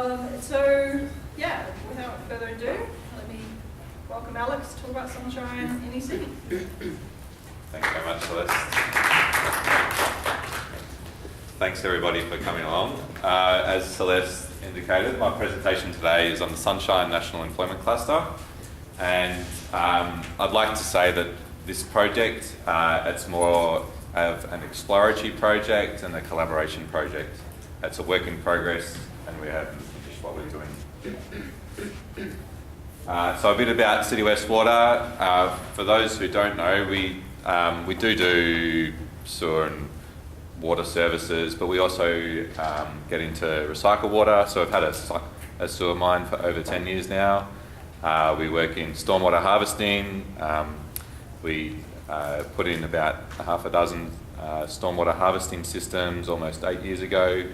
Without further ado, let me welcome Aleks to talk about sunshine in his city. Thanks very much, Celeste. Thanks everybody for coming along. As Celeste indicated, my presentation today is on the Sunshine National Employment Cluster, and I'd like to say that this project, it's more of an exploratory project and a collaboration project. It's a work in progress, and we haven't finished what we're doing. So a bit about City West Water. For those who don't know, we do sewer and water services, but we also get into recycled water. So we've had a sewer mine for over 10 years now. We work in stormwater harvesting. We put in about half a dozen stormwater harvesting systems almost 8 years ago.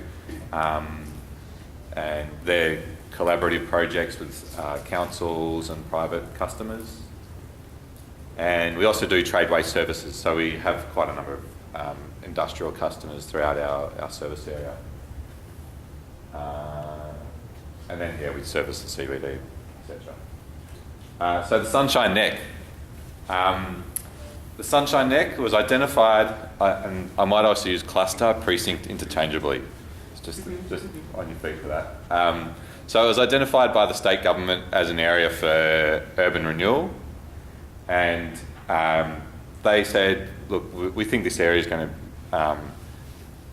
And they're collaborative projects with councils and private customers. And we also do trade waste services, so we have quite a number of industrial customers throughout our service area. And then, we service the CBD, etc. So the Sunshine Neck. The Sunshine Neck was identified, and I might also use cluster, precinct interchangeably. It's just on your feet for that. So it was identified by the state government as an area for urban renewal, and they said, look, we think this area is going to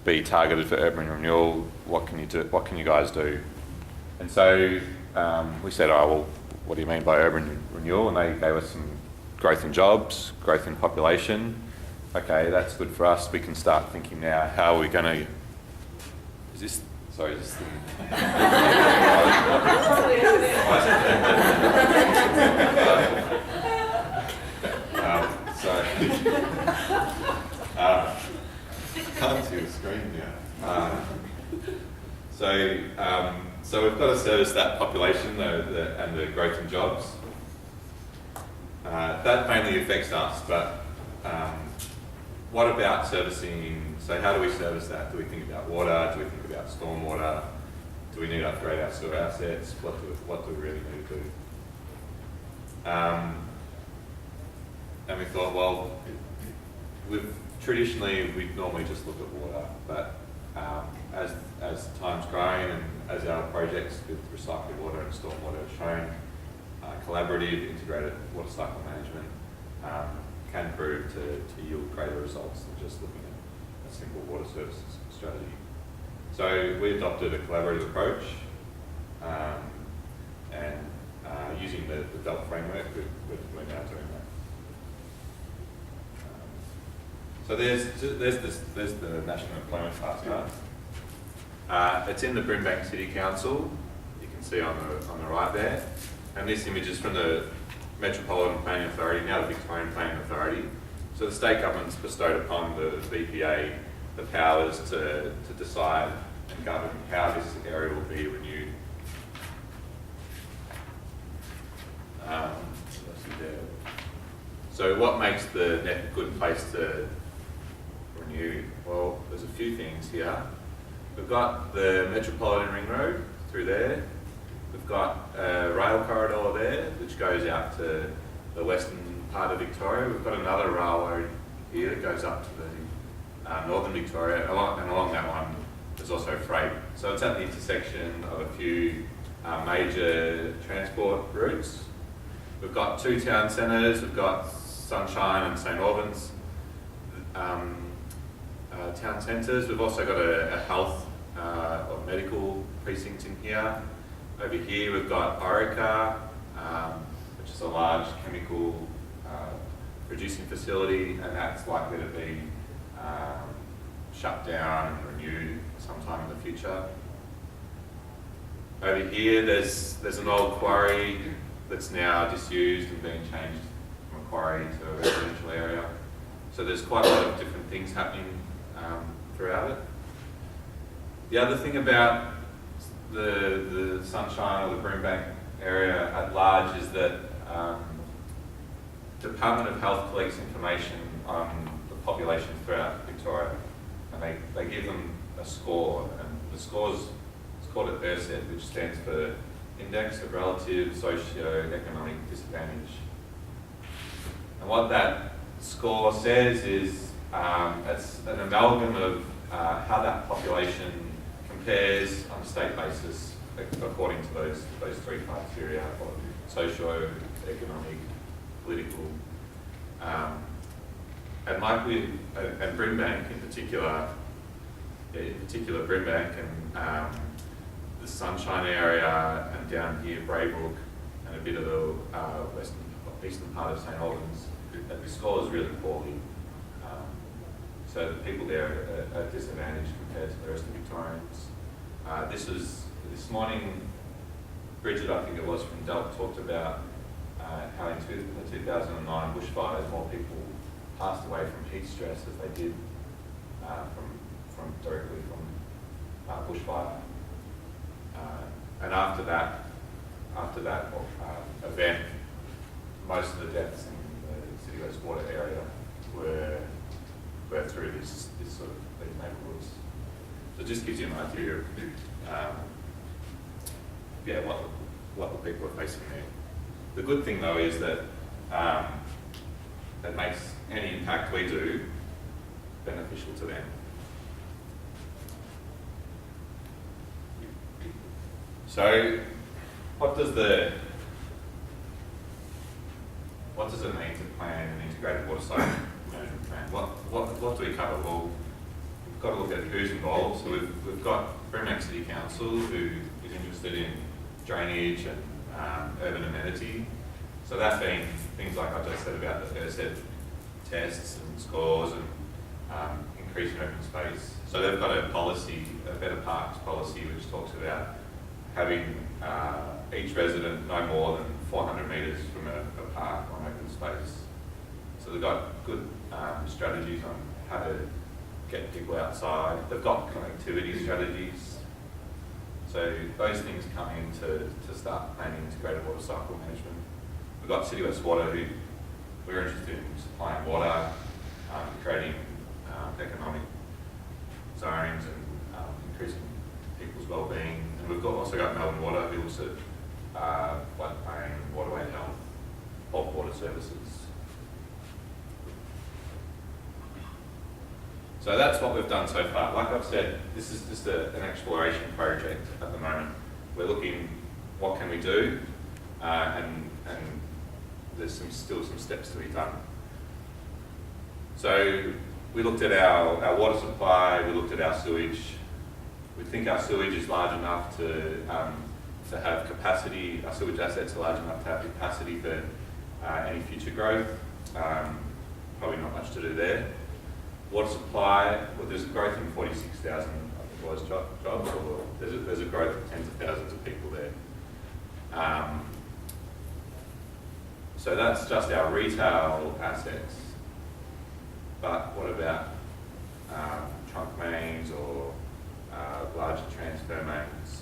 be targeted for urban renewal. What can you do? What can you guys do? And so we said, oh, well, what do you mean by urban renewal? And they gave us some growth in jobs, growth in population. Okay, that's good for us. We can start thinking now, how are we going to... Is this the... Can't see the screen now. So we've got to service that population and the growth in jobs. That mainly affects us, but what about servicing? So how do we service that? Do we think about water? Do we think about stormwater? Do we need to upgrade our sewer assets? What do we really need to do? And we thought, well, traditionally we'd normally just look at water, but as time's growing and as our projects with recycled water and stormwater have shown, collaborative, integrated water cycle management can prove to yield greater results than just looking at a simple water services strategy. So we adopted a collaborative approach, and using the DELT framework, we're now doing that. So there's the National Employment Cluster. It's in the Brimbank City Council. You can see on the right there. And this image is from the Metropolitan Planning Authority, now the Victorian Planning Authority. So the state government's bestowed upon the VPA the powers to decide and govern how this area will be renewed. So what makes the Neck a good place to renew? Well, there's a few things here. We've got the Metropolitan Ring Road through there. We've got a rail corridor there, which goes out to the western part of Victoria. We've got another railroad here that goes up to the northern Victoria, and along that one there's also freight. So it's at the intersection of a few major transport routes. We've got two town centres. We've got Sunshine and St Albans town centres. We've also got a health or medical precinct in here. Over here we've got Orica, which is a large chemical producing facility, and that's likely to be shut down and renewed sometime in the future. Over here there's an old quarry that's now disused and being changed from a quarry to a residential area. So there's quite a lot of different things happening throughout it. The other thing about the Sunshine or the Brimbank area at large is that Department of Health collects information on the population throughout Victoria, and they give them a score, and the score's called it ERSED, which stands for Index of Relative Socio-Economic Disadvantage. And what that score says is it's an amalgam of how that population compares on a state basis according to those three criteria: socio-economic, political, and like and Brimbank in particular, Brimbank and the Sunshine area, and down here Braybrook, and a bit of the eastern part of St Albans, the score is really poorly. So the people there are disadvantaged compared to the rest of Victorians. This morning, Bridget, I think it was, from Delp, talked about how in the 2009 bushfires, more people passed away from heat stress as they did directly from bushfire. And after that event, most of the deaths in the City West Water area were through this sort of these neighbourhoods. So it just gives you an idea of what the people are facing there. The good thing though is that that makes any impact we do beneficial to them. So what does it mean to plan an integrated water cycle management plan? What do we cover? Well, we've got to look at who's involved. So we've got Brimbank City Council, who is interested in drainage and urban amenity. So that's been things like I just said about the ERSED tests and scores and increasing open space. So they've got a policy, a better parks policy, which talks about having each resident no more than 400 metres from a park or an open space. So they've got good strategies on how to get people outside. They've got connectivity strategies. So those things come in to start planning integrated water cycle management. We've got City West Water, who we're interested in supplying water, creating economic zones and increasing people's well-being. And we've also got Melbourne Water, who looks at floodplain, waterway health, bulk water services. So that's what we've done so far. Like I've said, this is just an exploration project at the moment. We're looking, what can we do, and there's still some steps to be done. So we looked at our water supply, we looked at our sewage. We think our sewage is large enough to have capacity. Our sewage assets are large enough to have capacity for any future growth. Probably not much to do there. Water supply, well, there's a growth in 46,000, I think, was jobs, or there's a growth of tens of thousands of people there. So that's just our retail assets. But what about trunk mains or larger transfer mains?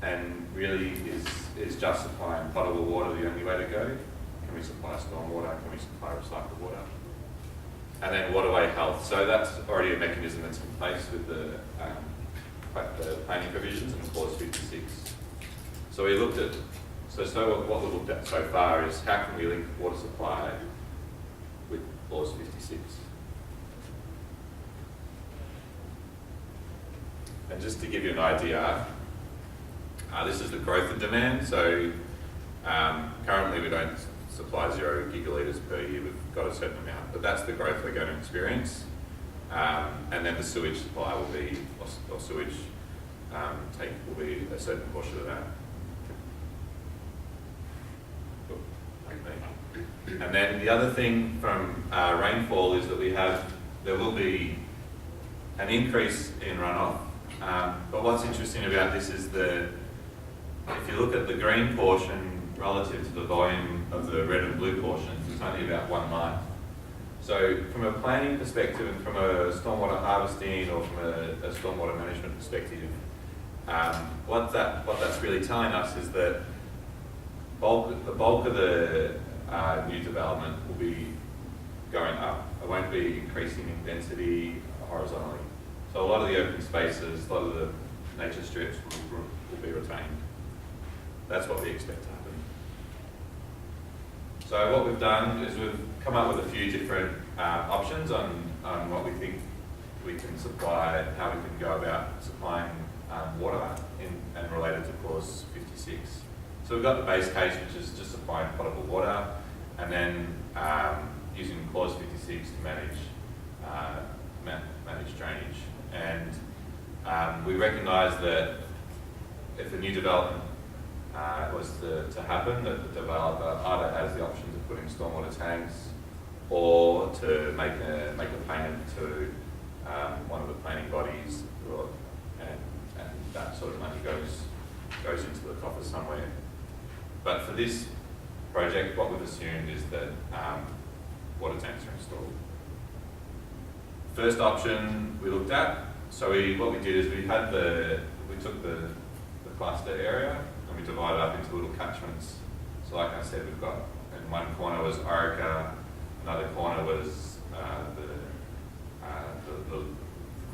And really, is just supplying potable water the only way to go? Can we supply stormwater? Can we supply recycled water? And then waterway health. So that's already a mechanism that's in place with the planning provisions in clause 56. So we looked at, what we looked at so far is how can we link water supply with clause 56. And just to give you an idea, this is the growth of demand. So currently we don't supply 0 gigalitres per year. We've got a certain amount, but that's the growth we're going to experience. And then the sewage supply will be, or sewage take will be a certain portion of that. And then the other thing from rainfall is that there will be an increase in runoff. But what's interesting about this is if you look at the green portion relative to the volume of the red and blue portions, it's only about 1 month. So from a planning perspective and from a stormwater harvesting or from a stormwater management perspective, what that's really telling us is that the bulk of the new development will be going up. It won't be increasing in density horizontally. So a lot of the open spaces, a lot of the nature strips will be retained. That's what we expect to happen. So what we've done is we've come up with a few different options on what we think we can supply, how we can go about supplying water and related to clause 56. So we've got the base case, which is just supplying potable water, and then using clause 56 to manage drainage. And we recognise that if a new development was to happen, that the developer either has the option to put in stormwater tanks or to make a payment to one of the planning bodies, and that sort of money goes into the coffers somewhere. But for this project, what we've assumed is that water tanks are installed. First option we looked at, so what we did is we took the cluster area and we divided up into little catchments. So like I said, we've got, in one corner was Orica, another corner was the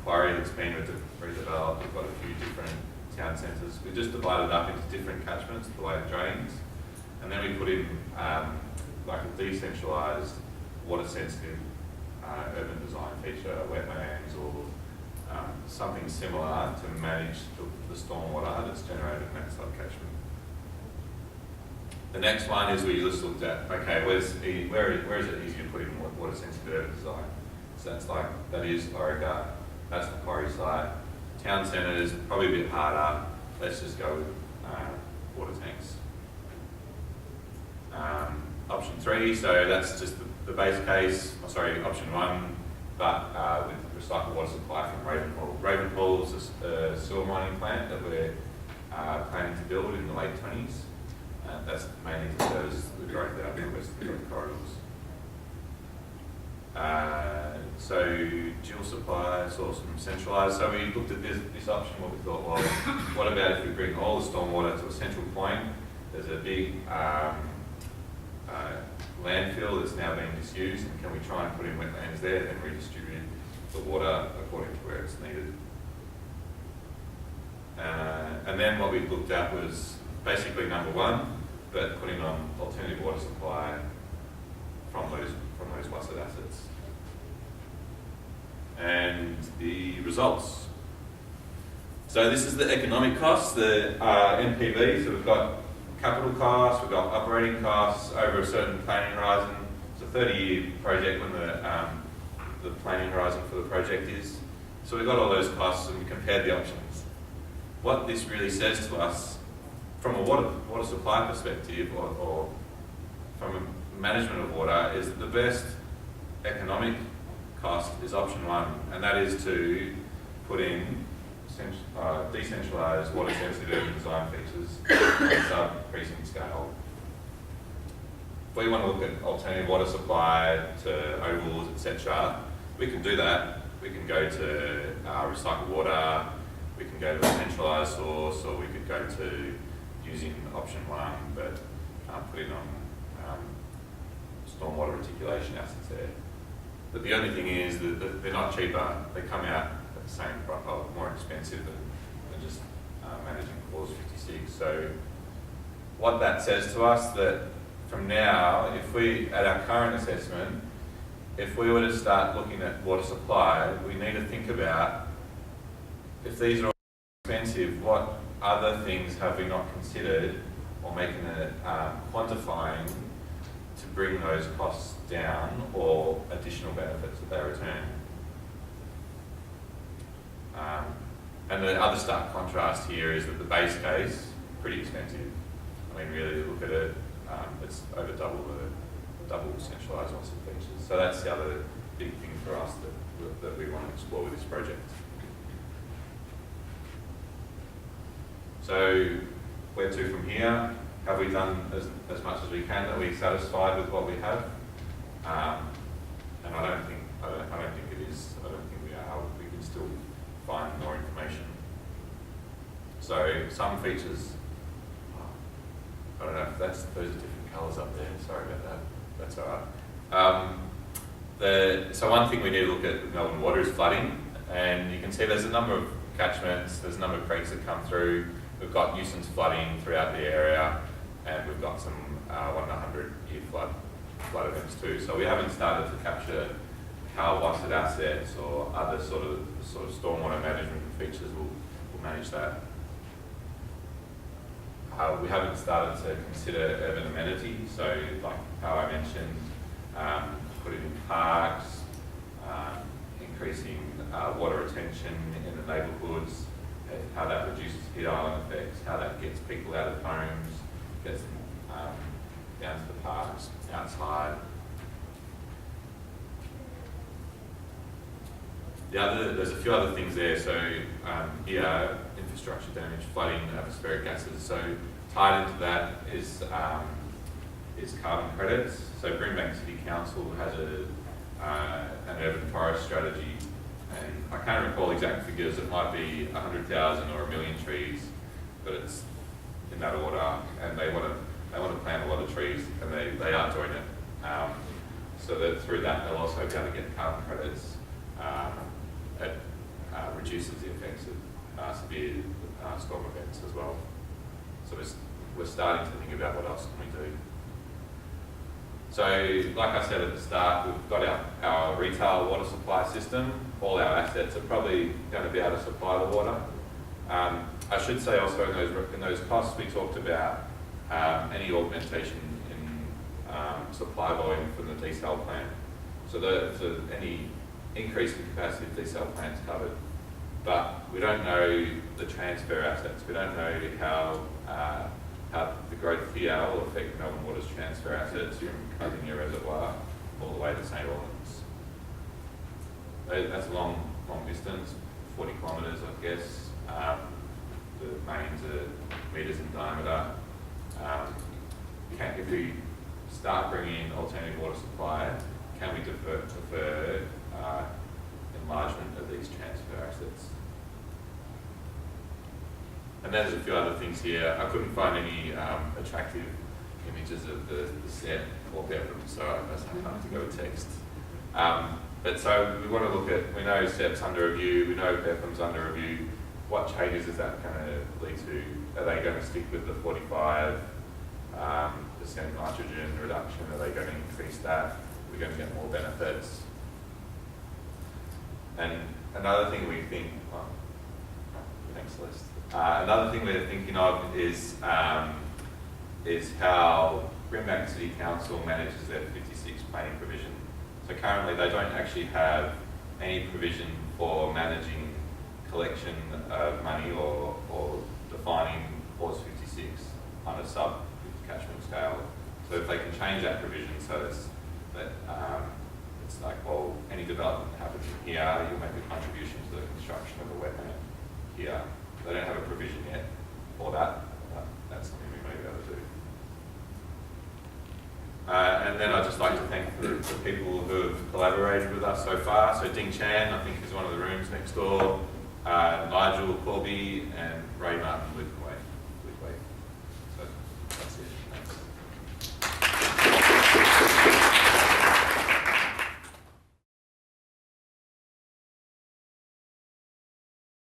quarry that's been redeveloped. We've got a few different town centres. We just divided up into different catchments, the way it drains. And then we put in like a decentralised, water-sensitive urban design feature, wetlands, or something similar to manage the stormwater that's generated in that sub-catchment. The next one is we just looked at, okay, where is it easy to put in water-sensitive urban design? So that is Orica, that's the quarry site. Town centres, probably a bit harder. Let's just go with water tanks. Option 3, so that's just the base case, option 1, but with recycled water supply from Ravenhall. Ravenhall is a sewer mining plant that we're planning to build in the late 20s. That's mainly to service the growth out in the west growth corridors. So dual supply, source from centralised. So we looked at this option, what we thought, well, what about if we bring all the stormwater to a central point? There's a big landfill that's now being disused, and can we try and put in wetlands there and redistribute the water according to where it's needed? And then what we looked at was basically number 1, but putting on alternative water supply from those Swazas assets. And the results. So this is the economic costs, the NPV. So we've got capital costs, we've got operating costs over a certain planning horizon. It's a 30-year project when the planning horizon for the project is. So we've got all those costs and we compared the options. What this really says to us from a water supply perspective or from a management of water is that the best economic cost is option 1, and that is to put in decentralised water sensitive urban design features on sub-precinct scale. If we want to look at alternative water supply to ovals, etc., we can do that. We can go to recycled water, we can go to a centralised source, or we could go to using option 1, but putting on stormwater reticulation assets there. But the only thing is that they're not cheaper. They come out at the same price, more expensive than just managing clause 56. So what that says to us that from now, if we, at our current assessment, if we were to start looking at water supply, we need to think about, if these are all expensive, what other things have we not considered or making it quantifying to bring those costs down or additional benefits that they return. And the other stark contrast here is that the base case, pretty expensive. I mean, really look at it, it's over double centralised on some features. So that's the other big thing for us that we want to explore with this project. So where to from here? Have we done as much as we can? Are we satisfied with what we have? And I don't think it is. I don't think we are. We can still find more information. So some features, I don't know if those are different colours up there. Sorry about that. That's all right. So one thing we need to look at with Melbourne water is flooding, and you can see there's a number of catchments. There's a number of creeks that come through. We've got nuisance flooding throughout the area, and we've got some 1 in 100 year flood events too. So we haven't started to capture how wasted assets or other sort of stormwater management features will manage that. We haven't started to consider urban amenities, so like how I mentioned, putting in parks, increasing water retention in the neighbourhoods, how that reduces heat island effects, how that gets people out of homes, gets them down to the parks, outside. There's a few other things there. So here, infrastructure damage, flooding, atmospheric gases. So tied into that is carbon credits. So Brimbank City Council has an urban forest strategy, and I can't recall exact figures. It might be 100,000 or 1 million trees, but it's in that order. And they want to plant a lot of trees, and they are doing it. So that through that they'll also be able to get carbon credits. It reduces the effects of severe storm events as well. So we're starting to think about what else can we do. So like I said at the start, we've got our retail water supply system. All our assets are probably going to be able to supply the water. I should say also in those costs we talked about any augmentation in supply volume from the desal plant. So any increase in capacity of desal plants covered, but we don't know the transfer assets. We don't know how the growth here will affect Melbourne Water's transfer assets from Cardinia Reservoir all the way to St Albans. That's a long distance, 40 kilometres I guess. The mains are metres in diameter. If we start bringing in alternative water supply, can we defer enlargement of these transfer assets? And there's a few other things here. I couldn't find any attractive images of the set or bedroom, so I have to go with text. But so we want to look at, we know SEP's under review, we know Betham's under review. What changes is that going to lead to? Are they going to stick with the 45% nitrogen reduction? Are they going to increase that? We're going to get more benefits. And another thing we think, thanks Celeste. Another thing we're thinking of is how Brimbank City Council manages their 56 planning provision. So currently they don't actually have any provision for managing collection of money or defining Clause 56 on a sub-catchment scale. So if they can change that provision so it's like, well, any development that happens in here, you'll make a contribution to the construction of a wetland here. They don't have a provision yet for that, but that's something we may be able to do. And then I'd just like to thank the people who have collaborated with us so far. So Ding Chan, I think, is one of the rooms next door. Nigel Corby and Ray Martin with